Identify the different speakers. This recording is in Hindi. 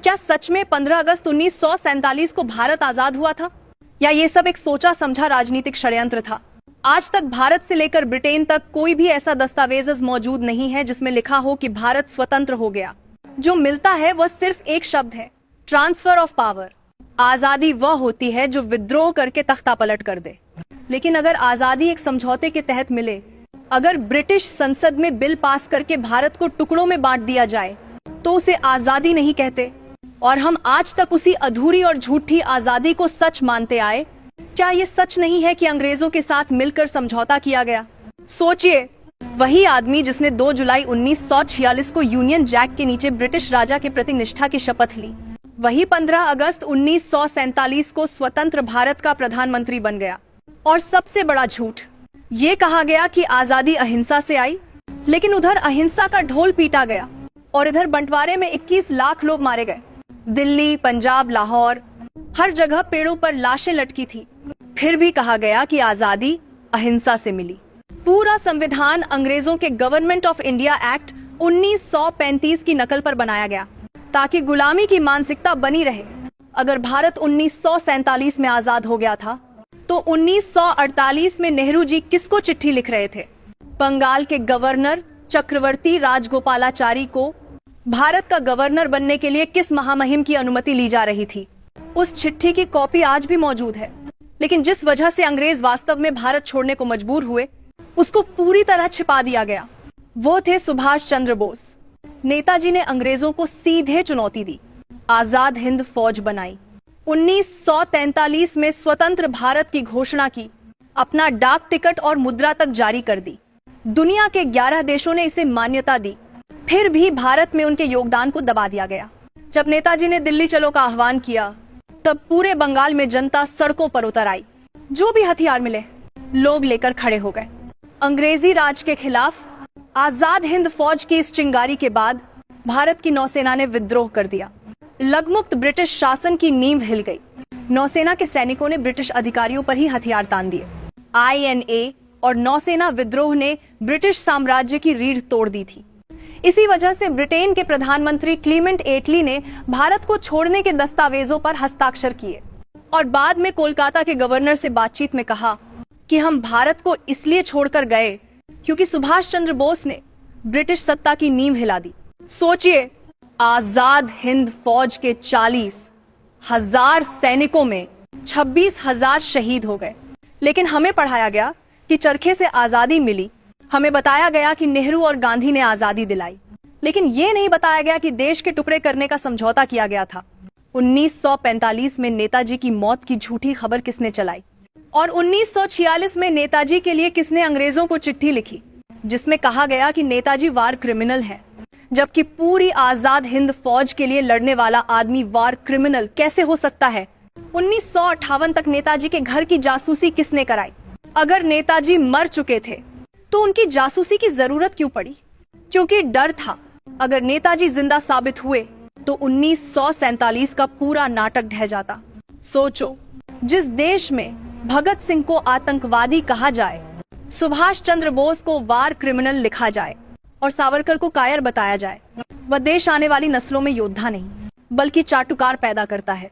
Speaker 1: क्या सच में 15 अगस्त 1947 को भारत आजाद हुआ था, या ये सब एक सोचा समझा राजनीतिक षड्यंत्र था? आज तक भारत से लेकर ब्रिटेन तक कोई भी ऐसा दस्तावेज मौजूद नहीं है जिसमें लिखा हो कि भारत स्वतंत्र हो गया। जो मिलता है वह सिर्फ एक शब्द है, ट्रांसफर ऑफ पावर। आजादी वह होती है जो विद्रोह करके तख्ता पलट कर दे। लेकिन अगर आजादी एक समझौते के तहत मिले, अगर ब्रिटिश संसद में बिल पास करके भारत को टुकड़ों में बांट दिया जाए, तो उसे आजादी नहीं कहते। और हम आज तक उसी अधूरी और झूठी आजादी को सच मानते आए। क्या ये सच नहीं है कि अंग्रेजों के साथ मिलकर समझौता किया गया? सोचिए, वही आदमी जिसने 2 जुलाई 1946 को यूनियन जैक के नीचे ब्रिटिश राजा के प्रति निष्ठा की शपथ ली, वही 15 अगस्त 1947 को स्वतंत्र भारत का प्रधानमंत्री बन गया। और सबसे बड़ा झूठ, ये कहा गया कि आजादी अहिंसा से आई, लेकिन उधर अहिंसा का ढोल पीटा गया और इधर बंटवारे में 21 लाख लोग मारे गए। दिल्ली, पंजाब, लाहौर, हर जगह पेड़ों पर लाशें लटकी थी। फिर भी कहा गया कि आजादी अहिंसा से मिली। पूरा संविधान अंग्रेजों के गवर्नमेंट ऑफ इंडिया एक्ट 1935 की नकल पर बनाया गया, ताकि गुलामी की मानसिकता बनी रहे। अगर भारत 1947 में आजाद हो गया था, तो 1948 में नेहरू जी किसको चिट्ठी लिख रहे थे? बंगाल के गवर्नर चक्रवर्ती राजगोपालाचारी को भारत का गवर्नर बनने के लिए किस महामहिम की अनुमति ली जा रही थी? उस चिट्ठी की कॉपी आज भी मौजूद है। लेकिन जिस वजह से अंग्रेज वास्तव में भारत छोड़ने को मजबूर हुए, उसको पूरी तरह छिपा दिया गया। वो थे सुभाष चंद्र बोस। नेताजी ने अंग्रेजों को सीधे चुनौती दी, आजाद हिंद फौज बनाई, 1943 में स्वतंत्र भारत की घोषणा की, अपना डाक टिकट और मुद्रा तक जारी कर दी। दुनिया के 11 देशों ने इसे मान्यता दी। फिर भी भारत में उनके योगदान को दबा दिया गया। जब नेताजी ने दिल्ली चलो का आह्वान किया, तब पूरे बंगाल में जनता सड़कों पर उतर आई। जो भी हथियार मिले, लोग लेकर खड़े हो गए। अंग्रेजी राज के खिलाफ आजाद हिंद फौज की इस चिंगारी के बाद भारत की नौसेना ने विद्रोह कर दिया। लगमुक्त ब्रिटिश शासन की नींव हिल गई। नौसेना के सैनिकों ने ब्रिटिश अधिकारियों पर ही हथियार तान दिए। INA और नौसेना विद्रोह ने ब्रिटिश साम्राज्य की रीढ़ तोड़ दी थी। इसी वजह से ब्रिटेन के प्रधानमंत्री क्लीमेंट एटली ने भारत को छोड़ने के दस्तावेजों पर हस्ताक्षर किए और बाद में कोलकाता के गवर्नर से बातचीत में कहा कि हम भारत को इसलिए छोड़कर गए क्योंकि सुभाष चंद्र बोस ने ब्रिटिश सत्ता की नींव हिला दी। सोचिए, आजाद हिंद फौज के 40,000 सैनिकों में 26,000 शहीद हो गए। लेकिन हमें पढ़ाया गया कि चरखे से आजादी मिली। हमें बताया गया कि नेहरू और गांधी ने आजादी दिलाई, लेकिन ये नहीं बताया गया कि देश के टुकड़े करने का समझौता किया गया था। 1945 में नेताजी की मौत की झूठी खबर किसने चलाई? और 1946 में नेताजी के लिए किसने अंग्रेजों को चिट्ठी लिखी, जिसमें कहा गया कि नेताजी वार क्रिमिनल है? जबकि पूरी आजाद हिंद फौज के लिए लड़ने वाला आदमी वार क्रिमिनल कैसे हो सकता है? 1958 तक नेताजी के घर की जासूसी किसने कराई? अगर नेताजी मर चुके थे, तो उनकी जासूसी की जरूरत क्यों पड़ी? क्योंकि डर था, अगर नेताजी जिंदा साबित हुए तो 1947 का पूरा नाटक ढह जाता। सोचो, जिस देश में भगत सिंह को आतंकवादी कहा जाए, सुभाष चंद्र बोस को वार क्रिमिनल लिखा जाए और सावरकर को कायर बताया जाए, वह देश आने वाली नस्लों में योद्धा नहीं, बल्कि चाटुकार पैदा करता है।